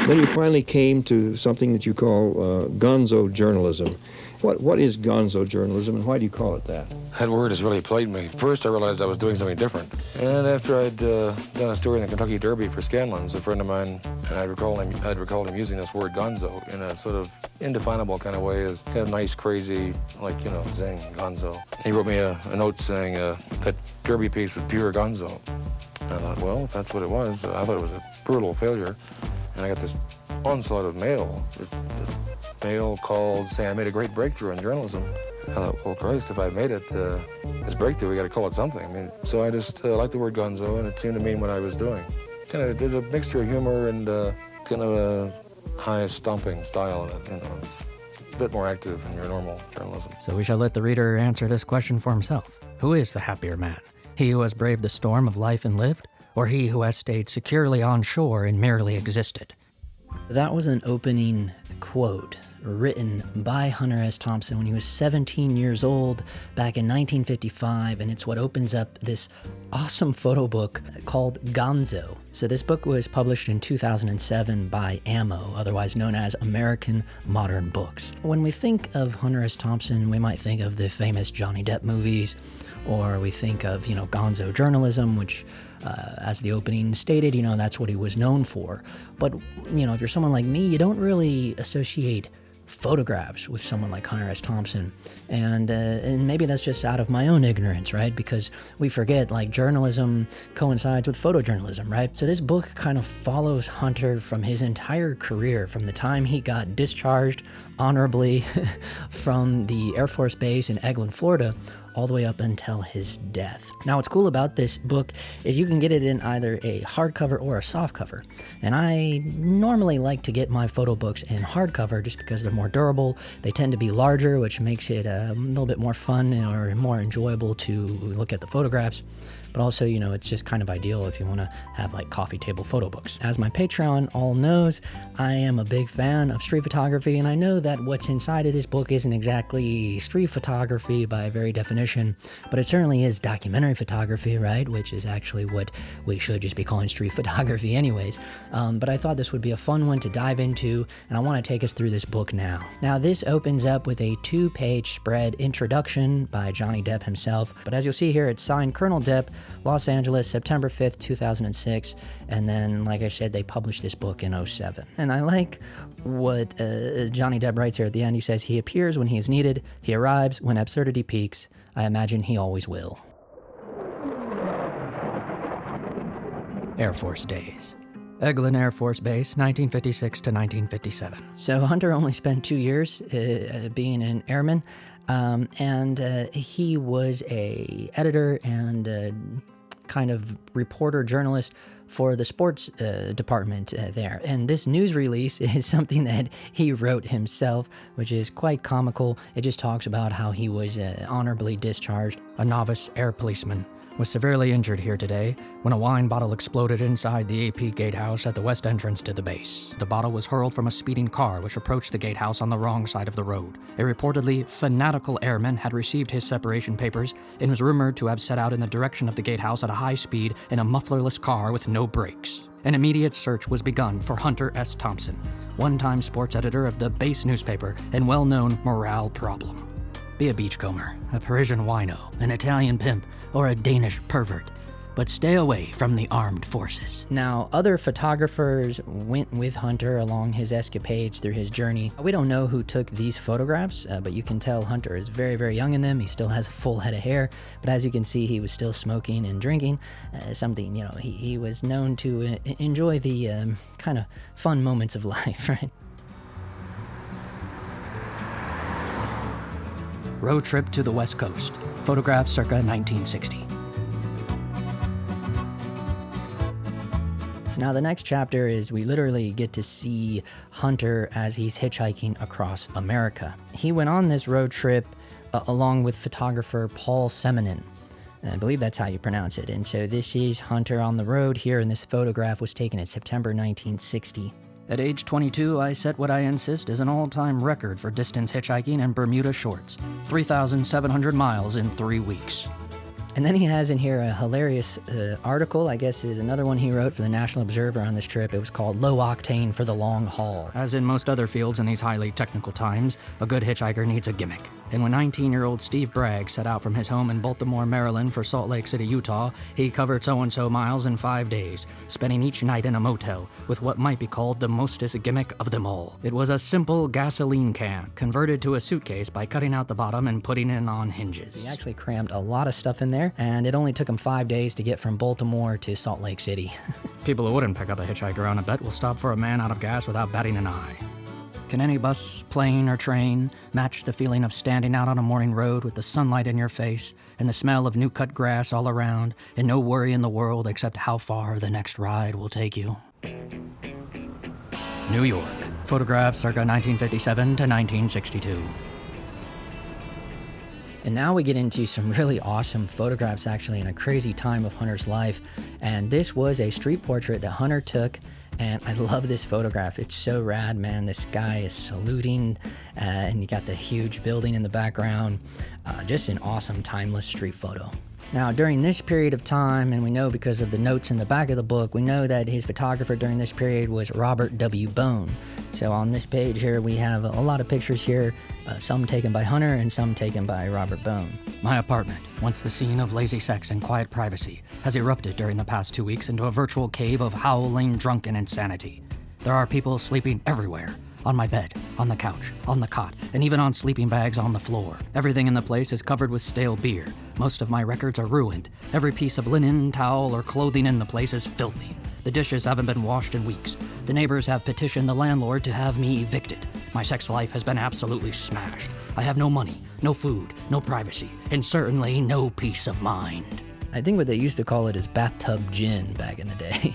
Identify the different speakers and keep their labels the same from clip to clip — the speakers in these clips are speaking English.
Speaker 1: Then you finally came to something that you call Gonzo Journalism. What is Gonzo Journalism, and why do you call it that?
Speaker 2: That word has really plagued me. First, I realized I was doing something different. And after I'd done a story in the Kentucky Derby for Scanlon's, a friend of mine, and I'd recalled him using this word gonzo in a sort of indefinable kind of way, as kind of nice, crazy, like, you know, zing, gonzo. He wrote me a note saying that Derby piece was pure gonzo. And I thought, well, if that's what it was, I thought it was a brutal failure. And I got this onslaught of mail. Mail called saying I made a great breakthrough in journalism. I thought, well, Christ, if I made it, this breakthrough, we got to call it something. I mean, so I just liked the word gonzo, and it seemed to mean what I was doing. Kind of, there's a mixture of humor and kind of a high stomping style in it. You know, it's a bit more active than your normal journalism.
Speaker 3: So we shall let the reader answer this question for himself. Who is the happier man? He who has braved the storm of life and lived, or he who has stayed securely on shore and merely existed?
Speaker 4: That was an opening quote written by Hunter S. Thompson when he was 17 years old back in 1955, and it's what opens up this awesome photo book called Gonzo. So this book was published in 2007 by AMO, otherwise known as American Modern Books. When we think of Hunter S. Thompson, we might think of the famous Johnny Depp movies, or we think of, you know, Gonzo Journalism, which as the opening stated, you know, that's what he was known for. But, you know, if you're someone like me, you don't really associate photographs with someone like Hunter S. Thompson. And maybe that's just out of my own ignorance, right? Because we forget, like, journalism coincides with photojournalism, right? So this book kind of follows Hunter from his entire career, from the time he got discharged honorably from the Air Force Base in Eglin, Florida, all the way up until his death. Now, what's cool about this book is you can get it in either a hardcover or a softcover. And I normally like to get my photo books in hardcover just because they're more durable. They tend to be larger, which makes it a little bit more fun or more enjoyable to look at the photographs. But also, you know, it's just kind of ideal if you want to have like coffee table photo books. As my Patreon all knows, I am a big fan of street photography, and I know that what's inside of this book isn't exactly street photography by very definition, but it certainly is documentary photography, right? Which is actually what we should just be calling street photography anyways. But I thought this would be a fun one to dive into, and I want to take us through this book now. Now, this opens up with a 2-page spread introduction by Johnny Depp himself, but as you'll see here, it's signed Colonel Depp, Los Angeles, September 5th, 2006, and then, like I said, they published this book in 2007. And I like what Johnny Depp writes here at the end. He says, "He appears when he is needed. He arrives when absurdity peaks. I imagine he always will."
Speaker 3: Air Force Days. Eglin Air Force Base, 1956 to 1957.
Speaker 4: So Hunter only spent 2 years being an airman, and he was a editor and kind of reporter journalist for the sports department there. And this news release is something that he wrote himself, which is quite comical. It just talks about how he was honorably discharged.
Speaker 3: A novice air policeman was severely injured here today when a wine bottle exploded inside the AP gatehouse at the west entrance to the base. The bottle was hurled from a speeding car which approached the gatehouse on the wrong side of the road. A reportedly fanatical airman had received his separation papers and was rumored to have set out in the direction of the gatehouse at a high speed in a mufflerless car with no brakes. An immediate search was begun for Hunter S. Thompson, one-time sports editor of the Base newspaper and well-known morale problem. Be a beachcomber, a Parisian wino, an Italian pimp, or a Danish pervert, but stay away from the armed forces.
Speaker 4: Now, other photographers went with Hunter along his escapades through his journey. We don't know who took these photographs, but you can tell Hunter is very, very young in them. He still has a full head of hair, but as you can see, he was still smoking and drinking, something, you know, he was known to enjoy the kind of fun moments of life, right?
Speaker 3: Road trip to the West Coast. Photographed circa 1960.
Speaker 4: So now the next chapter is we literally get to see Hunter as he's hitchhiking across America. He went on this road trip along with photographer Paul Simonon. I believe that's how you pronounce it. And so this is Hunter on the road here, and this photograph was taken in September 1960.
Speaker 3: At age 22, I set what I insist is an all-time record for distance hitchhiking and Bermuda shorts, 3,700 miles in 3 weeks.
Speaker 4: And then he has in here a hilarious article, I guess is another one he wrote for the National Observer on this trip. It was called Low Octane for the Long Haul.
Speaker 3: As in most other fields in these highly technical times, a good hitchhiker needs a gimmick. And when 19-year-old Steve Bragg set out from his home in Baltimore, Maryland for Salt Lake City, Utah, he covered so-and-so miles in 5 days, spending each night in a motel with what might be called the mostest gimmick of them all. It was a simple gasoline can, converted to a suitcase by cutting out the bottom and putting it on hinges.
Speaker 4: He actually crammed a lot of stuff in there, and it only took him 5 days to get from Baltimore to Salt Lake City.
Speaker 3: People who wouldn't pick up a hitchhiker on a bet will stop for a man out of gas without batting an eye. Can any bus, plane, or train match the feeling of standing out on a morning road with the sunlight in your face and the smell of new-cut grass all around and no worry in the world except how far the next ride will take you? New York. Photographed circa 1957 to 1962.
Speaker 4: And now we get into some really awesome photographs actually in a crazy time of Hunter's life. And this was a street portrait that Hunter took, and I love this photograph. It's so rad, man. This guy is saluting, and you got the huge building in the background. Just an awesome, timeless street photo. Now, during this period of time, and we know because of the notes in the back of the book, we know that his photographer during this period was Robert W. Bone. So on this page here, we have a lot of pictures here, some taken by Hunter and some taken by Robert Bone.
Speaker 3: My apartment, once the scene of lazy sex and quiet privacy, has erupted during the past 2 weeks into a virtual cave of howling, drunken insanity. There are people sleeping everywhere. On my bed, on the couch, on the cot, and even on sleeping bags on the floor. Everything in the place is covered with stale beer. Most of my records are ruined. Every piece of linen, towel, or clothing in the place is filthy. The dishes haven't been washed in weeks. The neighbors have petitioned the landlord to have me evicted. My sex life has been absolutely smashed. I have no money, no food, no privacy, and certainly no peace of mind.
Speaker 4: I think what they used to call it is bathtub gin back in the day.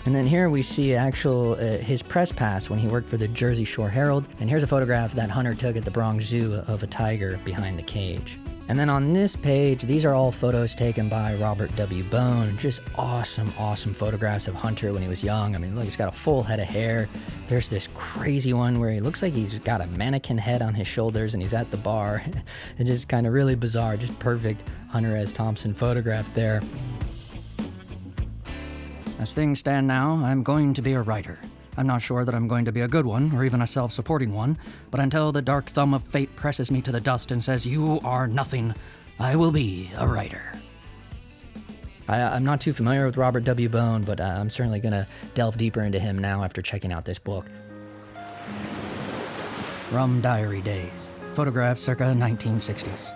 Speaker 4: And then here we see his press pass when he worked for the Jersey Shore Herald. And here's a photograph that Hunter took at the Bronx Zoo of a tiger behind the cage. And then on this page, these are all photos taken by Robert W. Bone. Just awesome, awesome photographs of Hunter when he was young. I mean, look, he's got a full head of hair. There's this crazy one where he looks like he's got a mannequin head on his shoulders and he's at the bar. It's just kind of really bizarre, just perfect Hunter S. Thompson photograph there.
Speaker 3: As things stand now, I'm going to be a writer. I'm not sure that I'm going to be a good one, or even a self-supporting one, but until the dark thumb of fate presses me to the dust and says, "You are nothing," I will be a writer.
Speaker 4: I'm not too familiar with Robert W. Bone, but I'm certainly going to delve deeper into him now after checking out this book.
Speaker 3: Rum Diary Days. Photographed circa 1960s.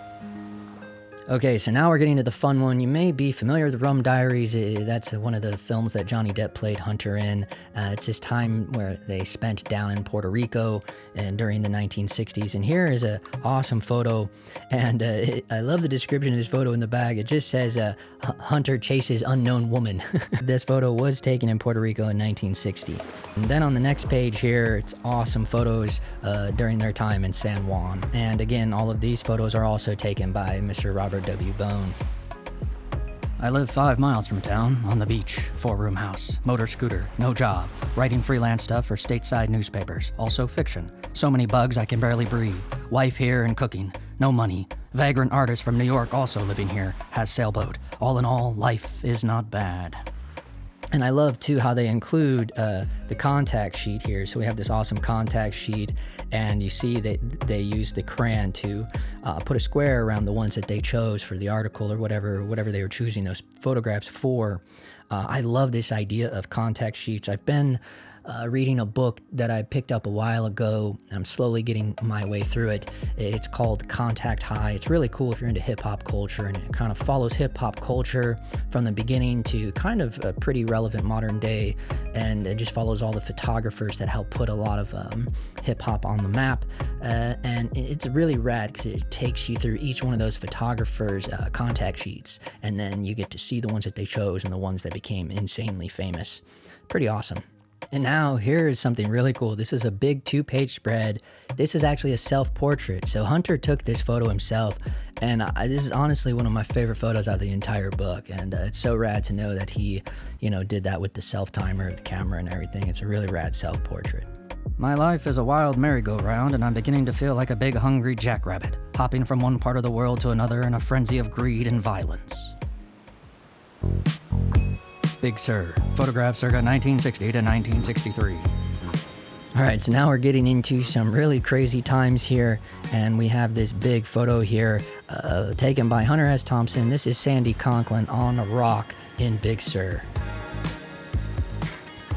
Speaker 4: Okay, so now we're getting to the fun one. You may be familiar with Rum Diaries. That's one of the films that Johnny Depp played Hunter in. It's his time where they spent down in Puerto Rico and during the 1960s. And here is an awesome photo. And I love the description of this photo in the back. It just says, Hunter chases unknown woman. This photo was taken in Puerto Rico in 1960. And then on the next page here, it's awesome photos during their time in San Juan. And again, all of these photos are also taken by Mr. Robert W. Bone.
Speaker 3: I live 5 miles from town, on the beach, 4-room house, motor scooter, no job, writing freelance stuff for stateside newspapers, also fiction. So many bugs I can barely breathe. Wife here and cooking, no money. Vagrant artist from New York also living here, has sailboat. All in all, life is not bad.
Speaker 4: And I love, too, how they include the contact sheet here. So we have this awesome contact sheet, and you see that they use the crayon to put a square around the ones that they chose for the article or whatever they were choosing those photographs for. I love this idea of contact sheets. I've been reading a book that I picked up a while ago. I'm slowly getting my way through it. It's called Contact High. It's really cool if you're into hip-hop culture, and it kind of follows hip-hop culture from the beginning to kind of a pretty relevant modern day, and it just follows all the photographers that help put a lot of hip-hop on the map, and it's really rad because it takes you through each one of those photographers' contact sheets, and then you get to see the ones that they chose and the ones that became insanely famous. Pretty awesome. And now here is something really cool. This is a big 2-page spread. This is actually a self-portrait. So Hunter took this photo himself, and this is honestly one of my favorite photos out of the entire book. And it's so rad to know that he, did that with the self-timer, the camera, and everything. It's a really rad self-portrait.
Speaker 3: My life is a wild merry-go-round, and I'm beginning to feel like a big hungry jackrabbit, hopping from one part of the world to another in a frenzy of greed and violence. Big Sur, photographed circa 1960 to 1963.
Speaker 4: All right, so now we're getting into some really crazy times here, and we have this big photo here taken by Hunter S. Thompson. This is Sandy Conklin on a rock in Big Sur.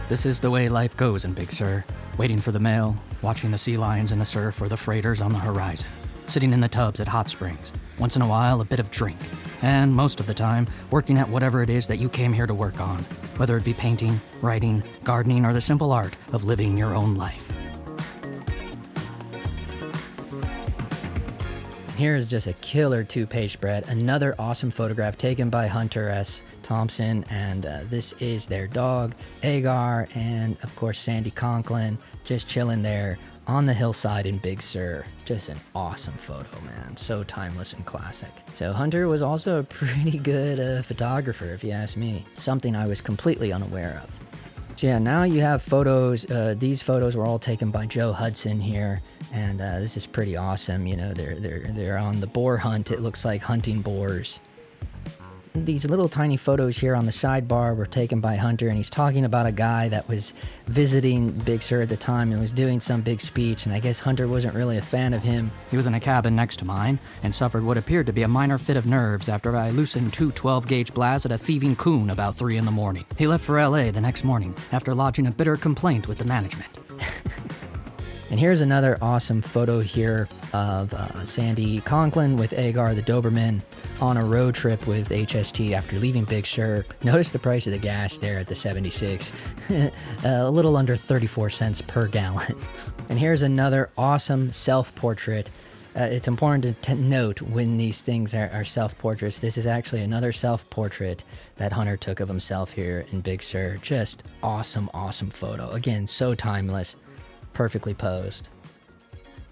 Speaker 3: This is the way life goes in Big Sur, waiting for the mail, watching the sea lions in the surf or the freighters on the horizon, sitting in the tubs at hot springs, once in a while a bit of drink, and most of the time working at whatever it is that you came here to work on, whether it be painting, writing, gardening, or the simple art of living your own life.
Speaker 4: Here's just a killer 2-page spread, another awesome photograph taken by Hunter S. Thompson, and this is their dog, Agar, and of course Sandy Conklin, just chilling there on the hillside in Big Sur. Just an awesome photo, man. So timeless and classic. So Hunter was also a pretty good photographer, if you ask me. Something I was completely unaware of. So yeah, now you have photos. These photos were all taken by Joe Hudson here, and this is pretty awesome. You know, they're on the boar hunt. It looks like hunting boars. These little tiny photos here on the sidebar were taken by Hunter, and he's talking about a guy that was visiting Big Sur at the time and was doing some big speech, and I guess Hunter wasn't really a fan of him.
Speaker 3: He was in a cabin next to mine and suffered what appeared to be a minor fit of nerves after I loosened 2 12-gauge blasts at a thieving coon about 3 in the morning. He left for LA the next morning after lodging a bitter complaint with the management.
Speaker 4: And here's another awesome photo here of Sandy Conklin with Agar the Doberman on a road trip with HST after leaving Big Sur. Notice the price of the gas there at the 76. A little under 34 cents per gallon. And here's another awesome self-portrait. It's important to note when these things are self-portraits. This is actually another self-portrait that Hunter took of himself here in Big Sur. Just awesome, awesome photo. Again, so timeless. Perfectly posed.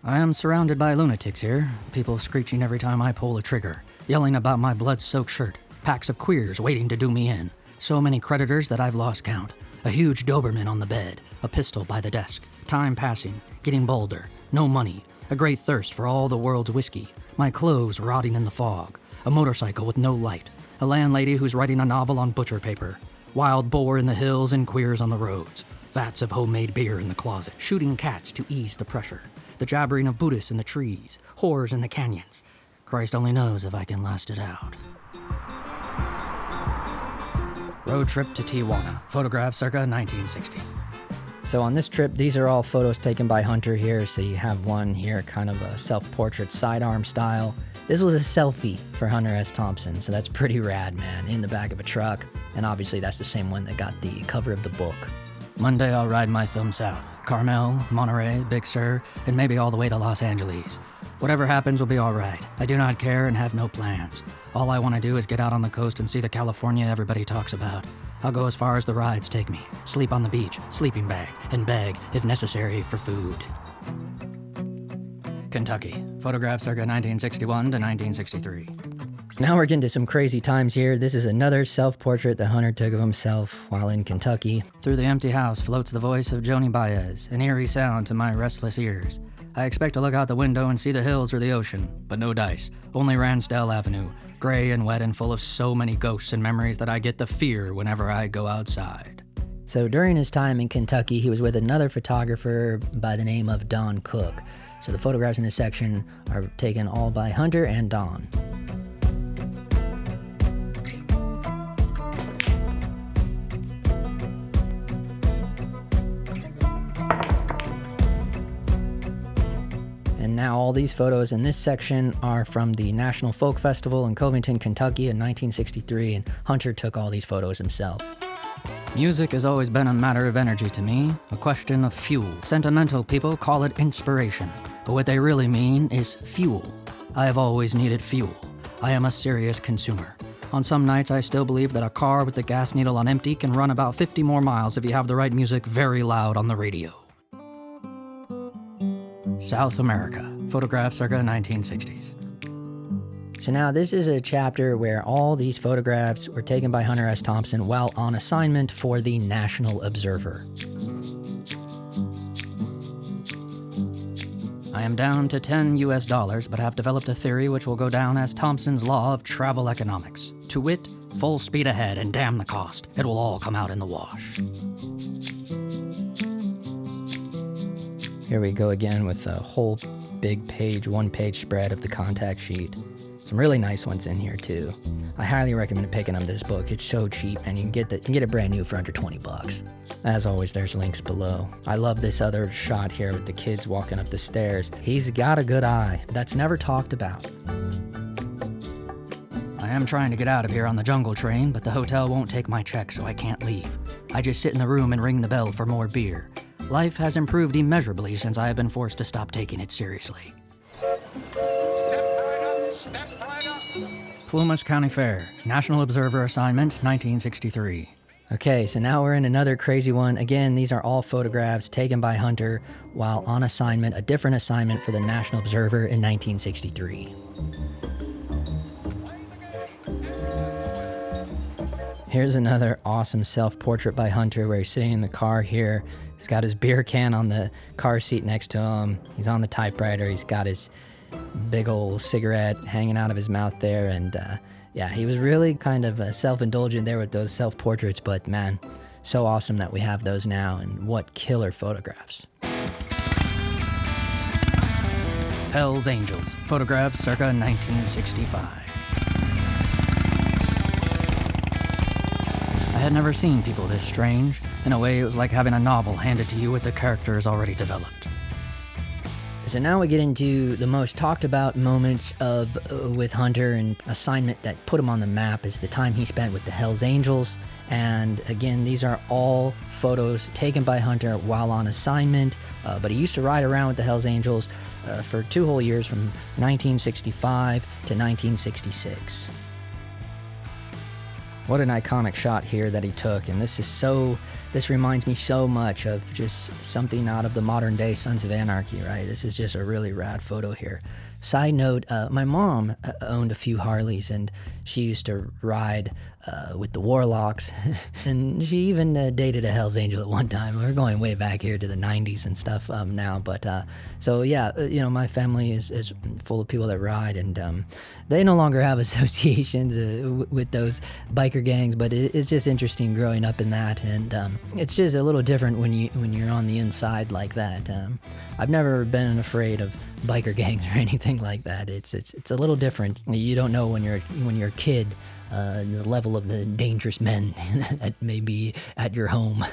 Speaker 3: I am surrounded by lunatics here, people screeching every time I pull a trigger, yelling about my blood-soaked shirt, packs of queers waiting to do me in, so many creditors that I've lost count, a huge Doberman on the bed, a pistol by the desk, time passing, getting bolder, no money, a great thirst for all the world's whiskey, my clothes rotting in the fog, a motorcycle with no light, a landlady who's writing a novel on butcher paper, wild boar in the hills and queers on the roads, vats of homemade beer in the closet, shooting cats to ease the pressure, the jabbering of Buddhists in the trees, whores in the canyons. Christ only knows if I can last it out. Road trip to Tijuana, photographed circa 1960.
Speaker 4: So on this trip, these are all photos taken by Hunter here. So you have one here, kind of a self-portrait sidearm style. This was a selfie for Hunter S. Thompson, so that's pretty rad, man, in the back of a truck. And obviously that's the same one that got the cover of the book.
Speaker 3: Monday I'll ride my thumb south. Carmel, Monterey, Big Sur, and maybe all the way to Los Angeles. Whatever happens will be all right. I do not care and have no plans. All I want to do is get out on the coast and see the California everybody talks about. I'll go as far as the rides take me. Sleep on the beach, sleeping bag, and beg, if necessary, for food. Kentucky. Photographed circa 1961 to 1963.
Speaker 4: Now we're getting to some crazy times here. This is another self-portrait that Hunter took of himself while in Kentucky.
Speaker 3: Through the empty house floats the voice of Joni Baez, an eerie sound to my restless ears. I expect to look out the window and see the hills or the ocean, but no dice, only Ransdell Avenue, gray and wet and full of so many ghosts and memories that I get the fear whenever I go outside.
Speaker 4: So during his time in Kentucky, he was with another photographer by the name of Don Cook. So the photographs in this section are taken all by Hunter and Don. And now all these photos in this section are from the National Folk Festival in Covington, Kentucky in 1963, and Hunter took all these photos himself.
Speaker 3: Music has always been a matter of energy to me, a question of fuel. Sentimental people call it inspiration, but what they really mean is fuel. I have always needed fuel. I am a serious consumer. On some nights, I still believe that a car with the gas needle on empty can run about 50 more miles if you have the right music very loud on the radio. South America, photographed circa 1960s.
Speaker 4: So now this is a chapter where all these photographs were taken by Hunter S. Thompson while on assignment for the National Observer.
Speaker 3: I am down to $10 US, but have developed a theory which will go down as Thompson's law of travel economics. To wit, full speed ahead, and damn the cost. It will all come out in the wash.
Speaker 4: Here we go again with a whole big page, one-page spread of the contact sheet. Some really nice ones in here too. I highly recommend picking up this book. It's so cheap, and you can get it brand new for under $20. As always, there's links below. I love this other shot here with the kids walking up the stairs. He's got a good eye. That's never talked about.
Speaker 3: I am trying to get out of here on the jungle train, but the hotel won't take my check, so I can't leave. I just sit in the room and ring the bell for more beer. Life has improved immeasurably since I have been forced to stop taking it seriously. Plumas County Fair, National Observer Assignment, 1963.
Speaker 4: Okay, so now we're in another crazy one. Again, these are all photographs taken by Hunter while on assignment, a different assignment for the National Observer in 1963. Here's another awesome self-portrait by Hunter where he's sitting in the car here. He's got his beer can on the car seat next to him. He's on the typewriter. He's got his big old cigarette hanging out of his mouth there. And yeah, he was really kind of self-indulgent there with those self-portraits. But man, so awesome that we have those now. And what killer photographs.
Speaker 3: Hell's Angels, photographs circa 1965. I had never seen people this strange. In a way, it was like having a novel handed to you with the characters already developed.
Speaker 4: So now we get into the most talked about moments of with Hunter, and assignment that put him on the map is the time he spent with the Hells Angels. And again, these are all photos taken by Hunter while on assignment, but he used to ride around with the Hells Angels for 2 whole years from 1965 to 1966. What an iconic shot here that he took, and this reminds me so much of just something out of the modern day Sons of Anarchy, right? This is just a really rad photo here. Side note, my mom owned a few Harleys, and she used to ride with the Warlocks, and she even dated a Hells Angel at one time. We're going way back here to the 90s and stuff now, but so yeah, my family is full of people that ride, and they no longer have associations with those biker gangs, but it's just interesting growing up in that, and it's just a little different when you're on the inside like that. I've never been afraid of biker gangs or anything like that. It's a little different. You don't know when you're a kid the level of the dangerous men that may be at your home.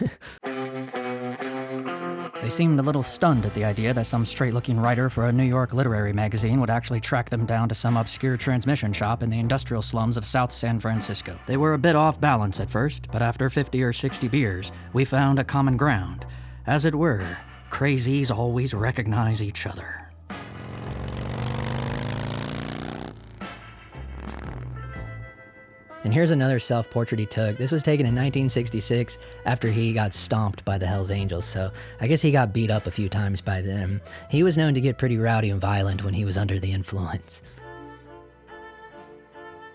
Speaker 3: They seemed a little stunned at the idea that some straight-looking writer for a New York literary magazine would actually track them down to some obscure transmission shop in the industrial slums of South San Francisco. They were a bit off balance at first, but after 50 or 60 beers, we found a common ground. As it were, crazies always recognize each other.
Speaker 4: And here's another self-portrait he took. This was taken in 1966 after he got stomped by the Hells Angels, so I guess he got beat up a few times by them. He was known to get pretty rowdy and violent when he was under the influence.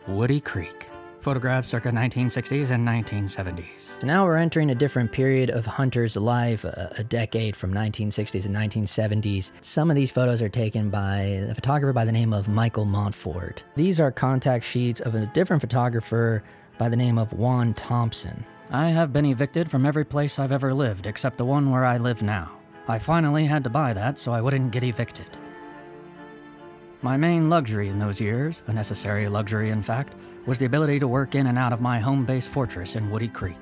Speaker 3: Woody Creek, photographs circa 1960s and 1970s.
Speaker 4: So now we're entering a different period of Hunter's life, a decade from 1960s and 1970s. Some of these photos are taken by a photographer by the name of Michael Montfort. These are contact sheets of a different photographer by the name of Juan Thompson.
Speaker 3: I have been evicted from every place I've ever lived except the one where I live now. I finally had to buy that so I wouldn't get evicted. My main luxury in those years, a necessary luxury in fact, was the ability to work in and out of my home base fortress in Woody Creek.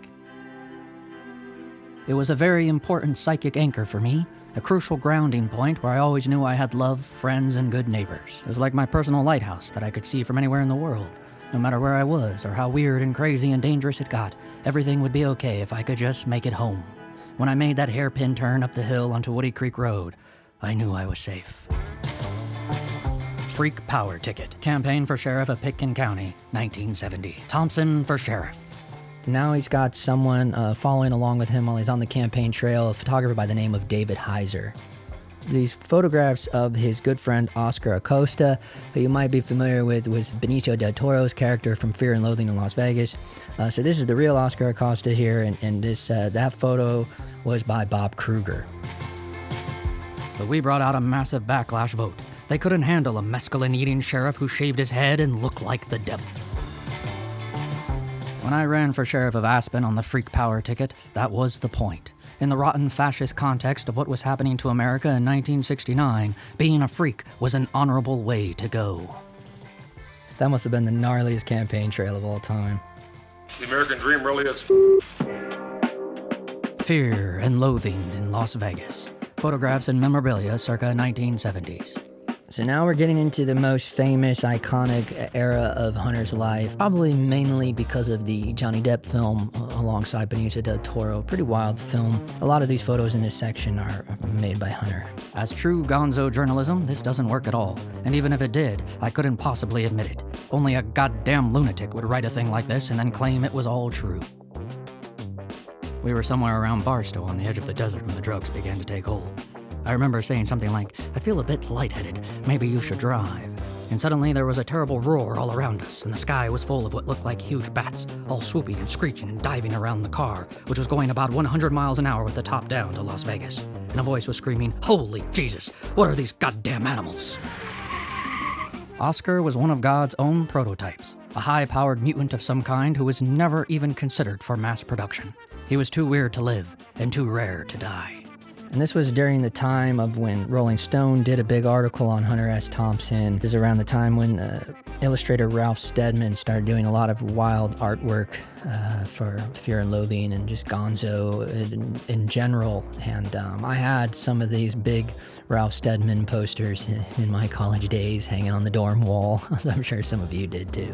Speaker 3: It was a very important psychic anchor for me, a crucial grounding point where I always knew I had love, friends, and good neighbors. It was like my personal lighthouse that I could see from anywhere in the world. No matter where I was or how weird and crazy and dangerous it got, everything would be okay if I could just make it home. When I made that hairpin turn up the hill onto Woody Creek Road, I knew I was safe. Freak Power Ticket, campaign for sheriff of Pitkin County, 1970. Thompson for sheriff.
Speaker 4: Now he's got someone following along with him while he's on the campaign trail, a photographer by the name of David Heiser. These photographs of his good friend Oscar Acosta, who you might be familiar with, was Benicio del Toro's character from Fear and Loathing in Las Vegas. So this is the real Oscar Acosta here, and this that photo was by Bob Kruger.
Speaker 3: But we brought out a massive backlash vote. They couldn't handle a mescaline-eating sheriff who shaved his head and looked like the devil. When I ran for sheriff of Aspen on the freak power ticket, that was the point. In the rotten fascist context of what was happening to America in 1969, being a freak was an honorable way to go.
Speaker 4: That must have been the gnarliest campaign trail of all time.
Speaker 2: The American dream really is.
Speaker 3: Fear and Loathing in Las Vegas. Photographs and memorabilia circa 1970s.
Speaker 4: So now we're getting into the most famous, iconic era of Hunter's life, probably mainly because of the Johnny Depp film alongside Benicio del Toro. Pretty wild film. A lot of these photos in this section are made by Hunter.
Speaker 3: As true gonzo journalism, this doesn't work at all. And even if it did, I couldn't possibly admit it. Only a goddamn lunatic would write a thing like this and then claim it was all true. We were somewhere around Barstow on the edge of the desert when the drugs began to take hold. I remember saying something like, "I feel a bit lightheaded, maybe you should drive." And suddenly there was a terrible roar all around us, and the sky was full of what looked like huge bats, all swooping and screeching and diving around the car, which was going about 100 miles an hour with the top down to Las Vegas. And a voice was screaming, "Holy Jesus, what are these goddamn animals?" Oscar was one of God's own prototypes, a high-powered mutant of some kind who was never even considered for mass production. He was too weird to live and too rare to die.
Speaker 4: And this was during the time of when Rolling Stone did a big article on Hunter S. Thompson. This is around the time when illustrator Ralph Steadman started doing a lot of wild artwork for Fear and Loathing and just Gonzo in general. And I had some of these big Ralph Steadman posters in my college days hanging on the dorm wall. I'm sure some of you did too.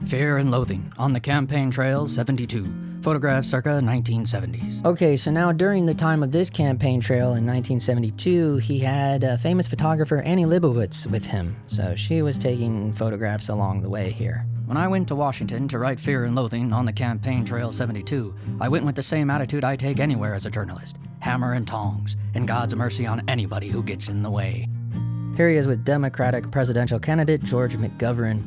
Speaker 3: Fear and Loathing on the Campaign Trail 72. Photographs circa 1970s.
Speaker 4: Okay, so now during the time of this campaign trail in 1972, he had a famous photographer Annie Leibovitz with him. So she was taking photographs along the way here.
Speaker 3: When I went to Washington to write Fear and Loathing on the Campaign Trail 72, I went with the same attitude I take anywhere as a journalist. Hammer and tongs, and God's mercy on anybody who gets in the way.
Speaker 4: Here he is with Democratic presidential candidate George McGovern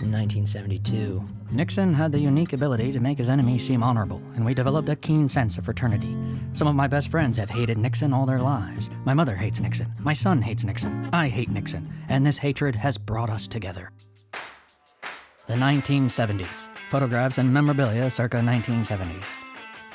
Speaker 4: in 1972.
Speaker 3: Nixon had the unique ability to make his enemies seem honorable, and we developed a keen sense of fraternity. Some of my best friends have hated Nixon all their lives. My mother hates Nixon. My son hates Nixon. I hate Nixon. And this hatred has brought us together. The 1970s. Photographs and memorabilia circa 1970s.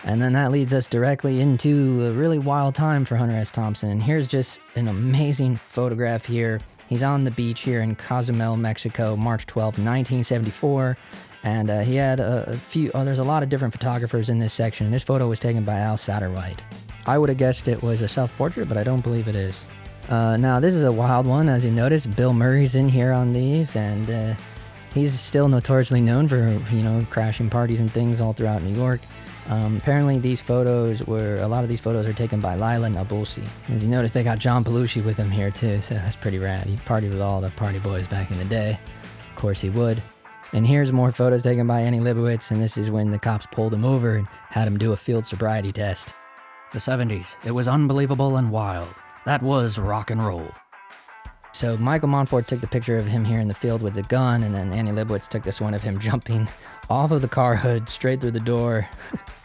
Speaker 4: And then that leads us directly into a really wild time for Hunter S. Thompson. And here's just an amazing photograph here. He's on the beach here in Cozumel, Mexico, March 12, 1974. And he had there's a lot of different photographers in this section. This photo was taken by Al Satterwhite. I would have guessed it was a self-portrait, but I don't believe it is. Now, this is a wild one, as you notice. Bill Murray's in here on these, and he's still notoriously known for, crashing parties and things all throughout New York. Apparently a lot of these photos are taken by Lila Nabulsi. As you notice, they got John Belushi with him here too, so that's pretty rad. He partied with all the party boys back in the day. Of course he would. And here's more photos taken by Annie Leibovitz, and this is when the cops pulled him over and had him do a field sobriety test.
Speaker 3: The 70s. It was unbelievable and wild. That was rock and roll.
Speaker 4: So Michael Montfort took the picture of him here in the field with the gun, and then Annie Leibovitz took this one of him jumping off of the car hood straight through the door.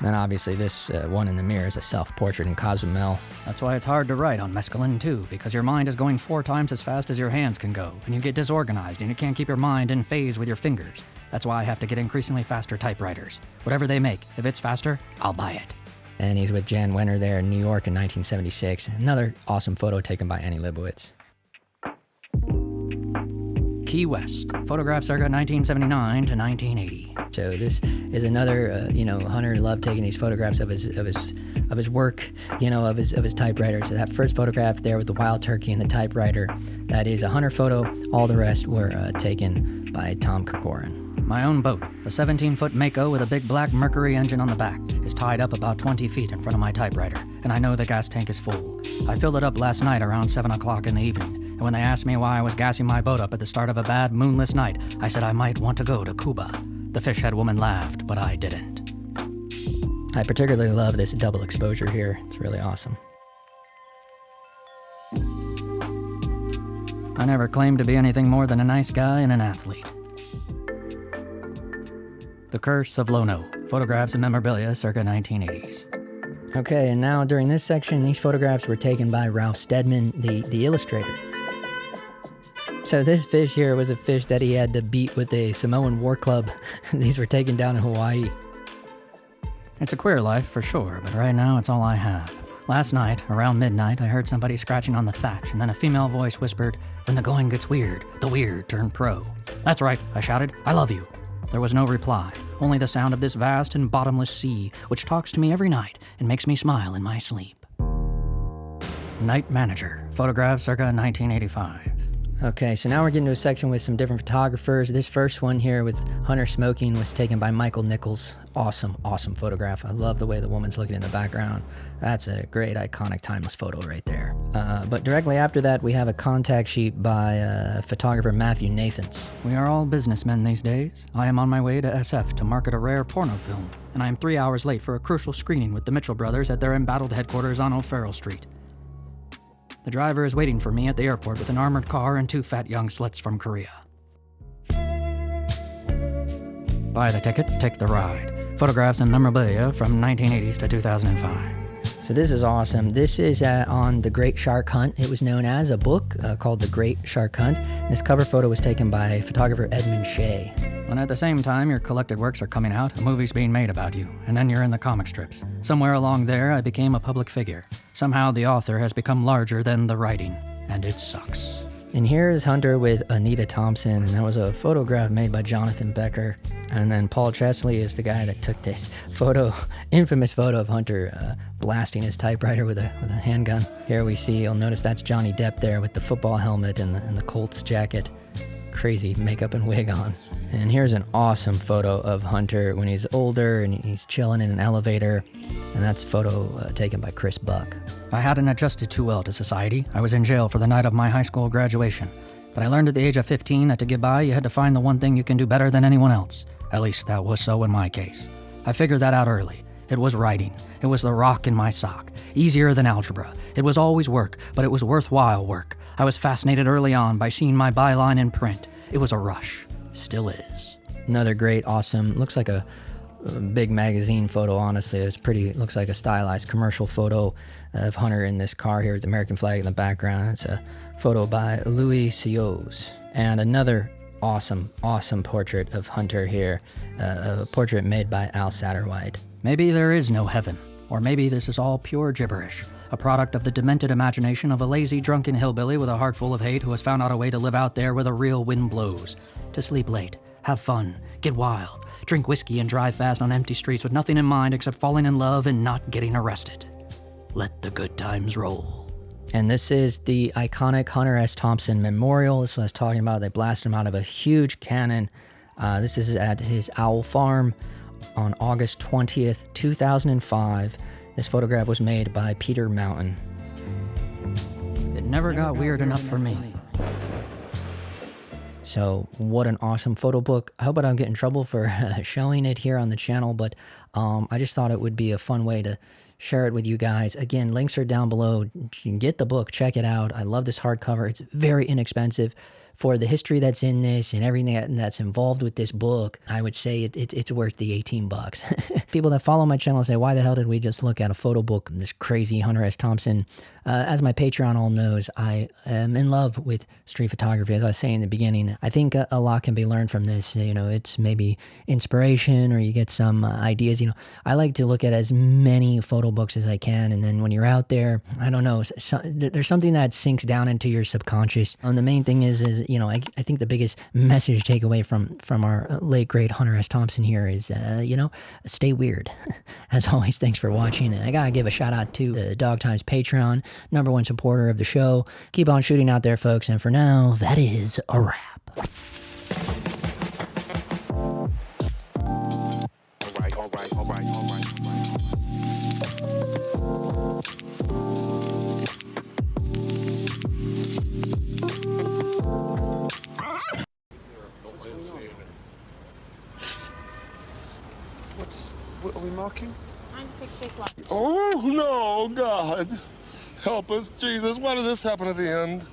Speaker 4: And obviously this one in the mirror is a self-portrait in Cozumel.
Speaker 3: That's why it's hard to write on mescaline too, because your mind is going 4 times as fast as your hands can go, and you get disorganized and you can't keep your mind in phase with your fingers. That's why I have to get increasingly faster typewriters. Whatever they make, if it's faster, I'll buy it.
Speaker 4: And he's with Jan Wenner there in New York in 1976. Another awesome photo taken by Annie Leibovitz.
Speaker 3: Key West. Photographs circa 1979 to 1980.
Speaker 4: So this is another, Hunter loved taking these photographs of his work, of his typewriter. So that first photograph there with the wild turkey and the typewriter, that is a Hunter photo. All the rest were taken by Tom Corcoran.
Speaker 3: My own boat, a 17-foot Mako with a big black Mercury engine on the back, is tied up about 20 feet in front of my typewriter, and I know the gas tank is full. I filled it up last night around 7 o'clock in the evening, and when they asked me why I was gassing my boat up at the start of a bad moonless night, I said I might want to go to Cuba. The fishhead woman laughed, but I didn't.
Speaker 4: I particularly love this double exposure here. It's really awesome.
Speaker 3: I never claimed to be anything more than a nice guy and an athlete. The Curse of Lono. Photographs and memorabilia circa 1980s.
Speaker 4: Okay, and now during this section, these photographs were taken by Ralph Steadman, the illustrator. So this fish here was a fish that he had to beat with a Samoan war club. These were taken down in Hawaii.
Speaker 3: It's a queer life, for sure, but right now it's all I have. Last night, around midnight, I heard somebody scratching on the thatch, and then a female voice whispered, "When the going gets weird, the weird turn pro." "That's right," I shouted. "I love you." There was no reply, only the sound of this vast and bottomless sea, which talks to me every night and makes me smile in my sleep. Night Manager, photograph circa 1985.
Speaker 4: Okay, so now we're getting to a section with some different photographers. This first one here with Hunter smoking was taken by Michael Nichols. Awesome, awesome photograph. I love the way the woman's looking in the background. That's a great, iconic, timeless photo right there. But directly after that, we have a contact sheet by photographer Matthew Nathans.
Speaker 3: We are all businessmen these days. I am on my way to SF to market a rare porno film, and I am 3 hours late for a crucial screening with the Mitchell brothers at their embattled headquarters on O'Farrell Street. The driver is waiting for me at the airport with an armored car and 2 fat young sluts from Korea. Buy the ticket, take the ride. Photographs and memorabilia from 1980s to 2005.
Speaker 4: So this is awesome. This is on The Great Shark Hunt. It was known as a book called The Great Shark Hunt. This cover photo was taken by photographer Edmund Shea.
Speaker 3: When at the same time your collected works are coming out, a movie's being made about you, and then you're in the comic strips. Somewhere along there, I became a public figure. Somehow the author has become larger than the writing, and it sucks.
Speaker 4: And here is Hunter with Anita Thompson, and that was a photograph made by Jonathan Becker. And then Paul Chesley is the guy that took this photo, infamous photo of Hunter blasting his typewriter with a handgun. Here we see, you'll notice that's Johnny Depp there with the football helmet and the Colts jacket. Crazy makeup and wig on. And here's an awesome photo of Hunter when he's older and he's chilling in an elevator. And that's a photo taken by Chris Buck.
Speaker 3: I hadn't adjusted too well to society. I was in jail for the night of my high school graduation. But I learned at the age of 15 that to get by, you had to find the one thing you can do better than anyone else. At least that was so in my case. I figured that out early. It was writing. It was the rock in my sock. Easier than algebra. It was always work, but it was worthwhile work. I was fascinated early on by seeing my byline in print. It was a rush. Still is.
Speaker 4: Another great, awesome, looks like a big magazine photo, honestly. It's pretty, looks like a stylized commercial photo of Hunter in this car here with the American flag in the background. It's a photo by Louis Sios. And another awesome, awesome portrait of Hunter here, a portrait made by Al Satterwhite.
Speaker 3: Maybe there is no heaven, or maybe this is all pure gibberish, a product of the demented imagination of a lazy, drunken hillbilly with a heart full of hate who has found out a way to live out there where the real wind blows, to sleep late, have fun, get wild, drink whiskey and drive fast on empty streets with nothing in mind except falling in love and not getting arrested. Let the good times roll.
Speaker 4: And this is the iconic Hunter S. Thompson Memorial. This is what I was talking about. They blasted him out of a huge cannon. This is at his owl farm on August 20th, 2005. This photograph was made by Peter Mountain.
Speaker 3: It never got weird enough for me.
Speaker 4: So what an awesome photo book. I hope I don't get in trouble for showing it here on the channel, but I just thought it would be a fun way to share it with you guys. Again, links are down below. You can get the book, check it out. I love this hardcover. It's very inexpensive. For the history that's in this and everything that's involved with this book, I would say it's worth the 18 bucks. People that follow my channel say, why the hell did we just look at a photo book, this crazy Hunter S. Thompson? As my Patreon all knows, I am in love with street photography. As I was saying in the beginning, I think a lot can be learned from this. You know, it's maybe inspiration or you get some ideas. You know, I like to look at as many photo books as I can. And then when you're out there, I don't know, there's something that sinks down into your subconscious. And the main thing is you know, I think the biggest message takeaway from our late great Hunter S. Thompson here is, you know, stay weird. As always, thanks for watching. I gotta give a shout out to the Dog Times Patreon, #1 supporter of the show. Keep on shooting out there, folks. And for now, that is a wrap.
Speaker 5: All right. What are we marking?
Speaker 6: 96 o'clock.
Speaker 5: Oh, no, God. Help us, Jesus. Why does this happen at the end?